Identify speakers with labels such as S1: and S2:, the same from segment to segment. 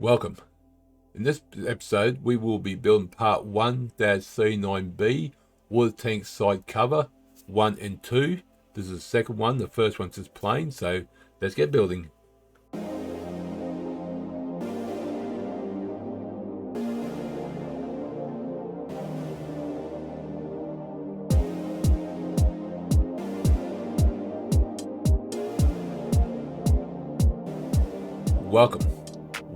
S1: Welcome. In this episode, we will be building part 1-39B, water tank side cover 1 and 2. This is the second one. The first one's just plain, so let's get building.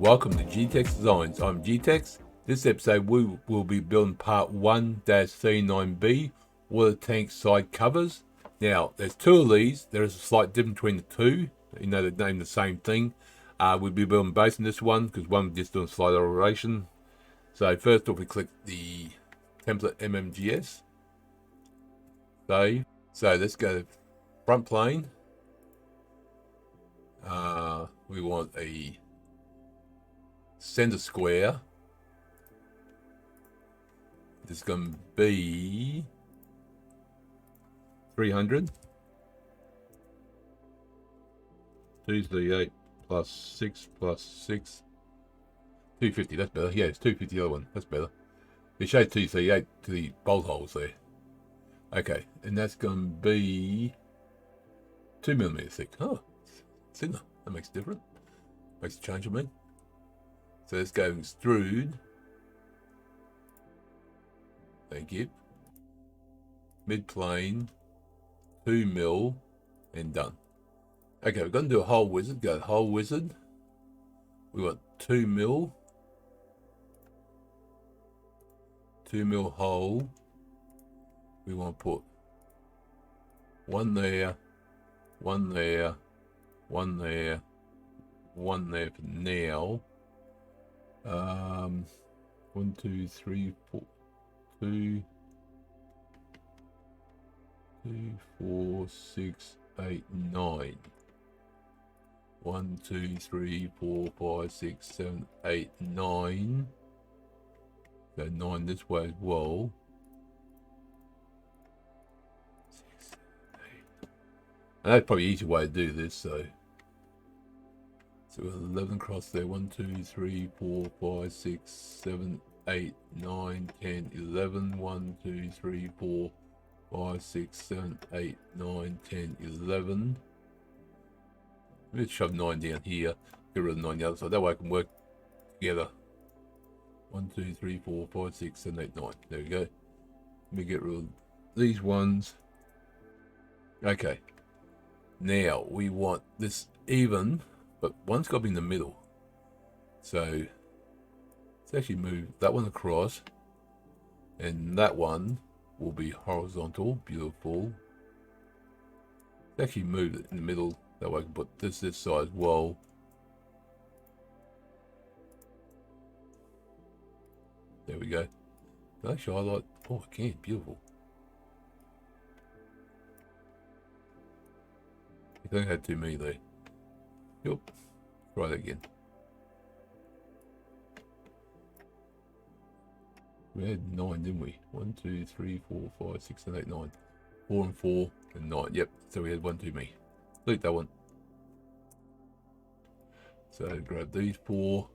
S1: Welcome to G-Tex Designs. I'm G-Tex. This episode we will be building part 1-39B, water tank side covers. Now, there's two of these. There is a slight difference between the two. You know, they're named the same thing. We'll be building both in this one because one we're just doing slight alteration. So first off, we click the template MMGS. Save. So let's go front plane. We want a center square. This is going to be 300. 238 plus 6 plus 6. 250, that's better. Yeah, it's 250 the other one. That's better. It shows 238 to the bolt holes there. Okay, and that's going to be 2mm thick. Oh, thinner. That makes a difference. Makes a change, I mean. So let's go extrude. Thank you. Mid plane, 2mm, and done. Okay, we're going to do a hole wizard. Go hole wizard. We want 2mm. 2mm hole. We want to put one there, one there, one there, one there for now. 1, 2, 3, 4, 2, 4, 6, 8, 9. 1, 2, 3, 4, 5, 6, 7, 8, 9. So 9 this way as well. 6, 7, 8. And that's probably an easy way to do this, so. So 11 across there. 1, 2, 3, 4, 5, 6, 7, 8, 9, 10, 11. 1, 2, 3, 4, 5, 6, 7, 8, 9, 10, 11. Let's shove 9 down here. Get rid of 9 the other side. That way I can work together. 1, 2, 3, 4, 5, 6, 7, 8, 9. There we go. Let me get rid of these ones. Okay. Now we want this even. But one's got to be in the middle. So let's actually move that one across. And that one will be horizontal. Beautiful. Let's actually move it in the middle. That way I can put this side as well. There we go. Actually, I like. Oh, I can. Beautiful. I think I had too many there. Yep. Try that again. We had 9, didn't we? 1, 2, 3, 4, 5, 6, 7, 8, 9. 4 and 4 and 9. Yep. So we had 1 too many. Delete that one. So grab these 4.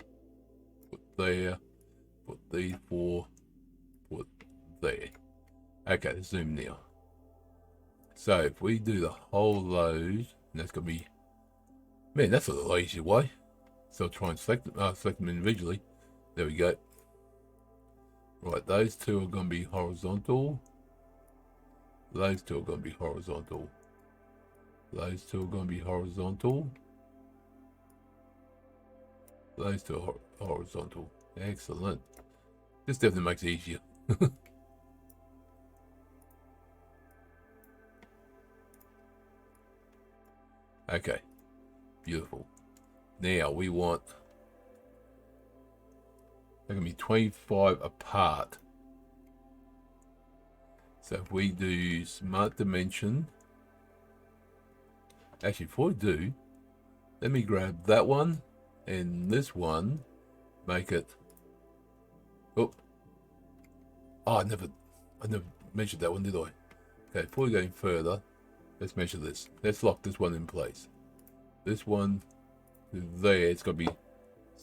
S1: Put there. Put these 4. Put there. Okay, let's zoom now. So if we do the whole load, and that's going to be. Man, that's a little easier way. So I'll try and select them individually. There we go. Right, those two are going to be horizontal. Those two are going to be horizontal. Those two are going to be horizontal. Those two are horizontal. Excellent. This definitely makes it easier. Okay. Beautiful. Now we want. They're going to be 25 apart. So if we do smart dimension. Actually, before we do, let me grab that one and this one. Make it. Oh. Oh, I never measured that one, did I? Okay, before we go any further, let's measure this. Let's lock this one in place. This one to there, it's going to be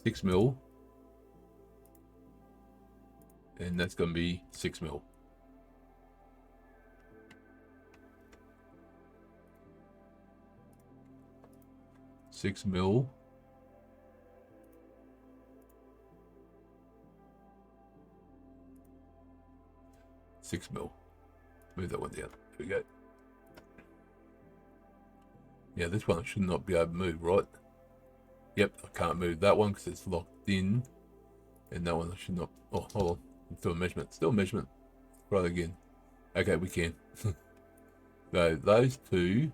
S1: 6mm. and that's going to be 6 mil. Six mil. Move that one down. There we go. Yeah, this one should not be able to move, right? Yep, I can't move that one because it's locked in. And that one I should not. Oh, hold on. I'm still a measurement. Still a measurement. Try it again. Okay, we can. So those two.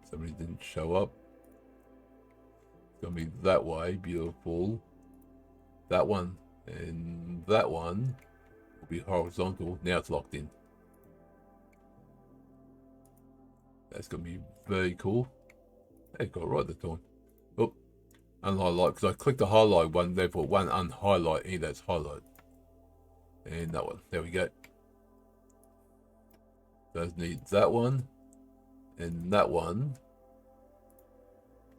S1: Somebody didn't show up. It's going to be that way. Beautiful. That one and that one will be horizontal. Now it's locked in. That's going to be very cool. Hey, got it right this time. Oh, unhighlight, because I clicked the highlight one, therefore one unhighlight, that's highlight. And that one, there we go. Does need that one, and that one.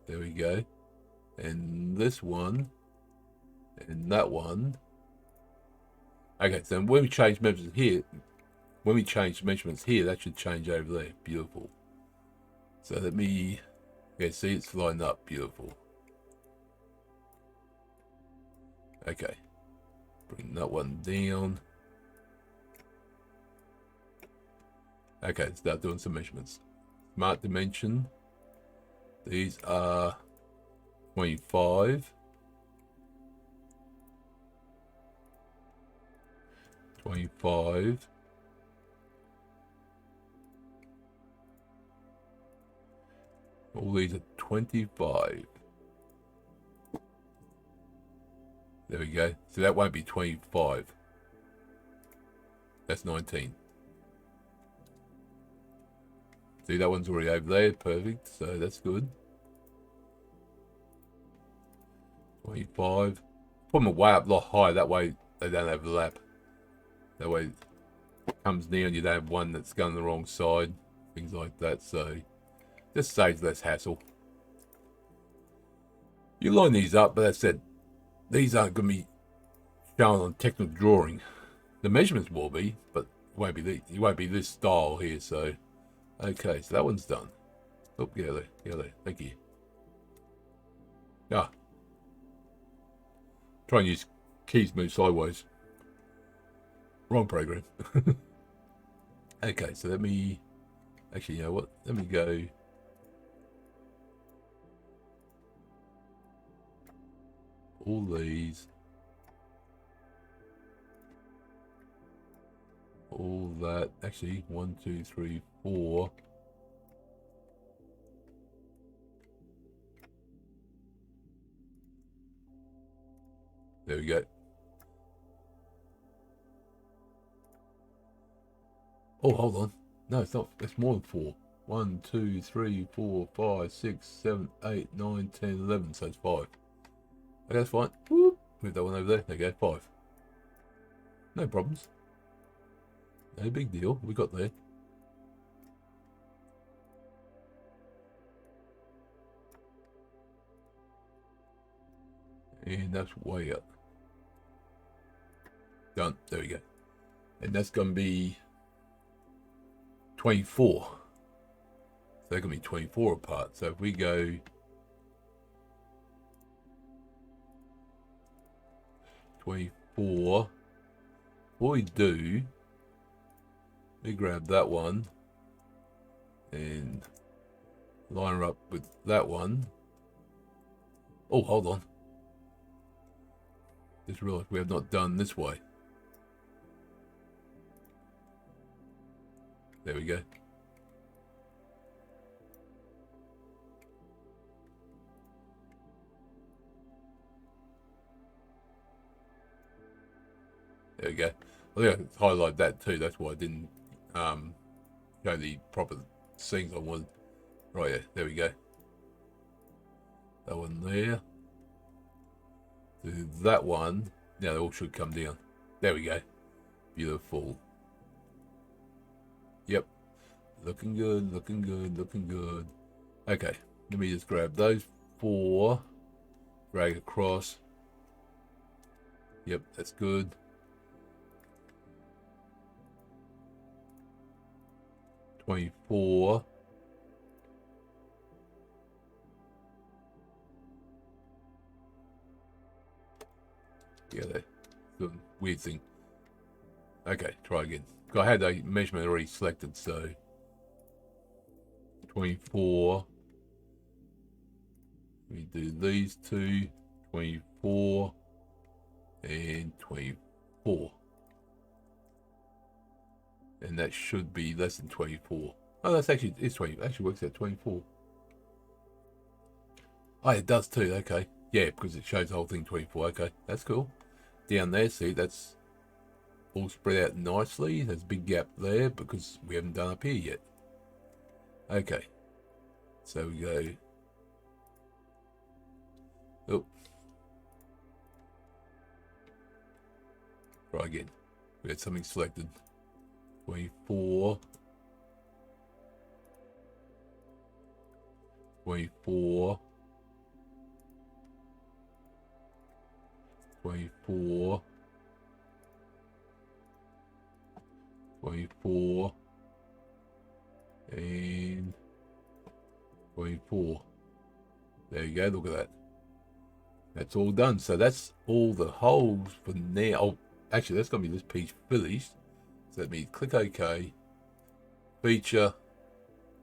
S1: There we go. And this one, and that one. Okay, so when we change measurements here, that should change over there. Beautiful. So let me, okay, see it's lined up. Beautiful. Okay, bring that one down. Okay, start doing some measurements. Smart dimension. These are 25. 25. All these are 25. There we go. So that won't be 25. That's 19. See, that one's already over there. Perfect. So that's good. 25. Put them way up a lot higher. That way they don't overlap. That way it comes down. You don't have one that's going the wrong side. Things like that. So just saves less hassle. You line these up, but that's it. These aren't going to be shown on technical drawing. The measurements will be, but it won't be this style here. So, okay, so that one's done. Oh, get there. Thank you. Ah, try and use keys move sideways. Wrong program. Okay, so let me. Actually, you know what? Let me go. All these. All that. Actually, 1, 2, 3, 4. There we go. Oh, hold on. No, it's not. It's more than 4. 1, 2, 3, 4, 5, 6, 7, 8, 9, 10, 11. So it's 5. Okay, that's fine. Whoop. Move that one over there. There you go. 5. No problems. No big deal. We got there. And that's way up. Done. There we go. And that's going to be 24. So they're going to be 24 apart. So if we go 24, what we do, we grab that one and line her up with that one. Oh, hold on. Just realized we have not done this way. There we go. There we go. I think I highlighted that too. That's why I didn't show the proper things I wanted. Right, yeah, there we go. That one there. Do that one. Now they all should come down. There we go. Beautiful. Yep. Looking good, looking good, looking good. Okay, let me just grab those 4. Drag across. Yep, that's good. $24. Yeah, that's the weird thing. Okay, try again. I had a measurement already selected, so 24. We do these two, 24 and 24. And that should be less than 24. Oh, that's actually, it's 20. It actually works out 24. Oh, it does too. Okay. Yeah, because it shows the whole thing 24. Okay, that's cool. Down there, see, that's all spread out nicely. There's a big gap there because we haven't done up here yet. Okay. So we go. Oh. Try again. We had something selected. 24. 24. 24. 24. And 24. There you go, look at that. That's all done. So that's all the holes for now. Oh, actually, that's going to be this piece finished. So let me click OK. Feature.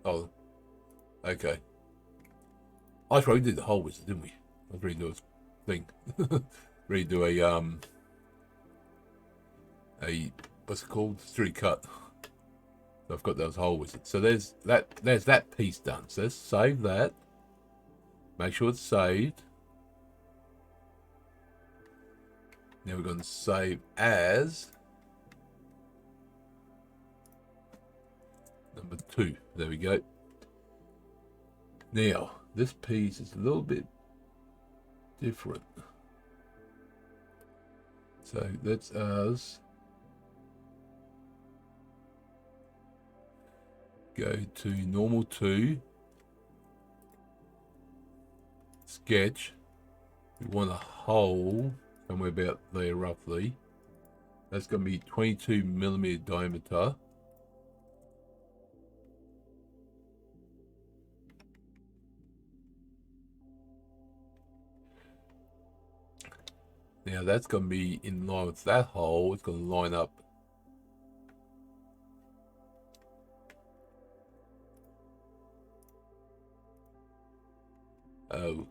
S1: Oh, okay. I probably did the whole wizard, didn't we? Let's redo a thing. Redo a what's it called? 3D cut. So I've got those whole wizards. So there's that piece done. So let's save that. Make sure it's saved. Now we're going to save as number 2. There we go. Now, this piece is a little bit different. So that's us. Go to normal 2. Sketch. We want a hole somewhere about there roughly. That's going to be 22mm diameter. Now that's going to be in line with that hole. It's going to line up. Oh,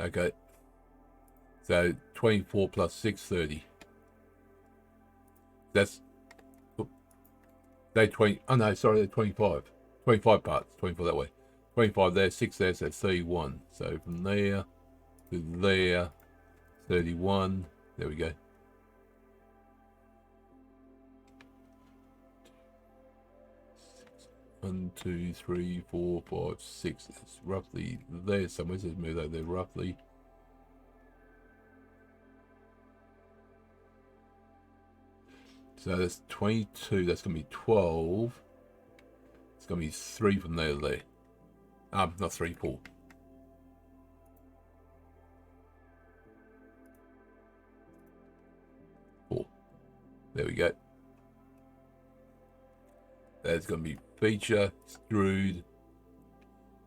S1: okay. So 24 plus 630. That's they 20. Oh no, sorry, they're 25. 25 parts. 24 that way. 25 there, 6 there, so 31. So from there to there, 31. There we go. One, two, three, 4, 5, 6. It's roughly there somewhere. Let's move that there roughly. So that's 22. That's going to be 12. It's going to be 3 from there to there. Not 3, 4. 4. There we go. That's going to be feature, extrude,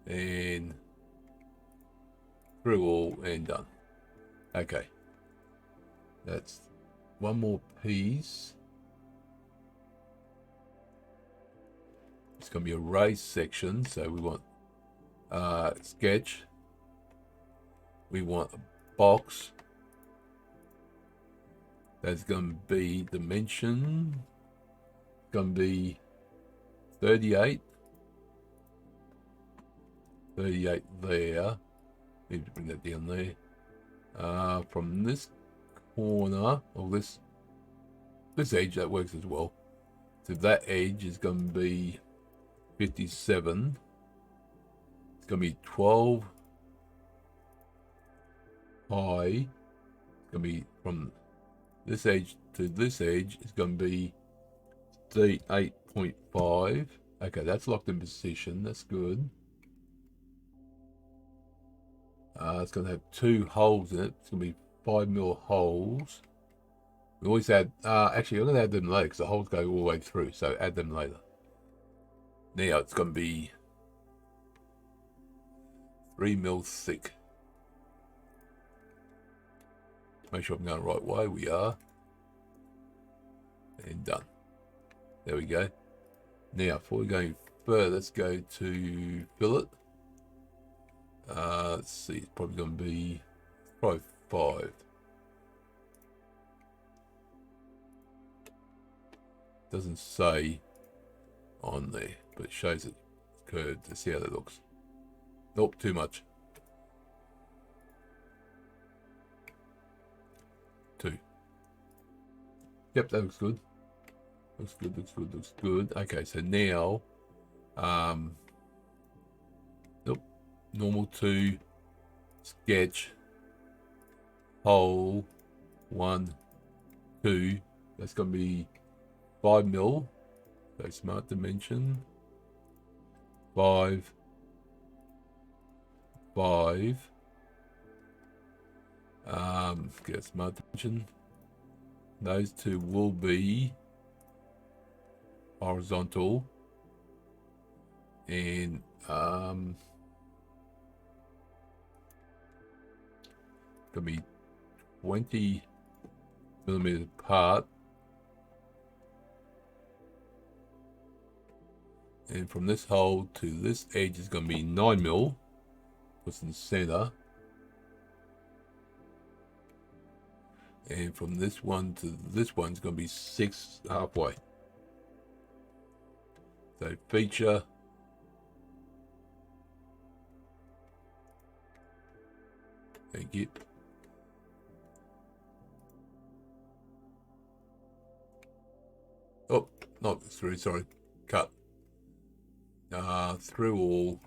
S1: and through all, and done. Okay. That's one more piece. It's going to be a raised section, so we want sketch. We want a box. That's going to be dimension. Going to be 38. 38 there. Need to bring that down there. From this corner, or this edge, that works as well. So that edge is going to be 57. It's going to be 12 high. It's going to be from this edge to this edge. It's going to be 38.5. Okay, that's locked in position. That's good. It's going to have 2 holes in it. It's going to be 5mm holes. We always add, actually I'm going to add them later because the holes go all the way through, so add them later. Now it's going to be 3 mil thick. Make sure I'm going the right way. We are. And done. There we go. Now, before we go further, let's go to fillet. Let's see, it's probably going to be probably 5. Doesn't say on there, but it shows it curved. Let's see how that looks. Nope, too much. 2. Yep, that looks good. Looks good, looks good, looks good. Okay, so now, nope, normal 2, sketch, hole, 1, 2. That's going to be 5 mil. So smart dimension. 5, 5. Get smart dimension. Those 2 will be horizontal, and gonna be 20 millimeters apart, and from this hole to this edge is going to be 9 mil. What's in the center, and from this one to this one is going to be 6 halfway. So feature, thank you. Oh, not through, sorry, cut. Through all,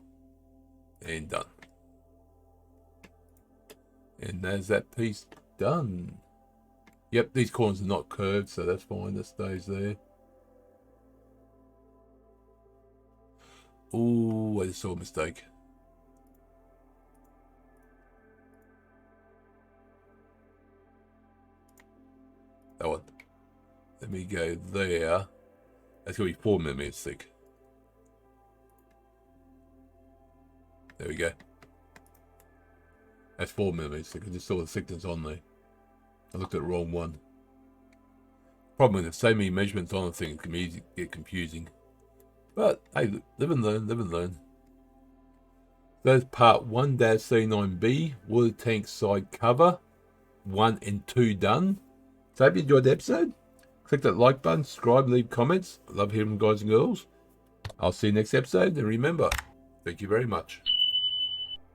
S1: and done. And there's that piece done. Yep, these corners are not curved, so that's fine, that stays there. Oh, I just saw a mistake. That one. Let me go there. That's going to be 4 millimeters thick. There we go. That's 4 millimeters thick. I just saw the thickness on there. I looked at the wrong one. Problem with so many measurements on the thing, it can be easy to get confusing. But hey, live and learn, live and learn. That's part 1-39B, water tank side cover. 1 and 2 done. So I hope you enjoyed the episode. Click that like button, subscribe, leave comments. I love hearing from guys and girls. I'll see you next episode, and remember, thank you very much.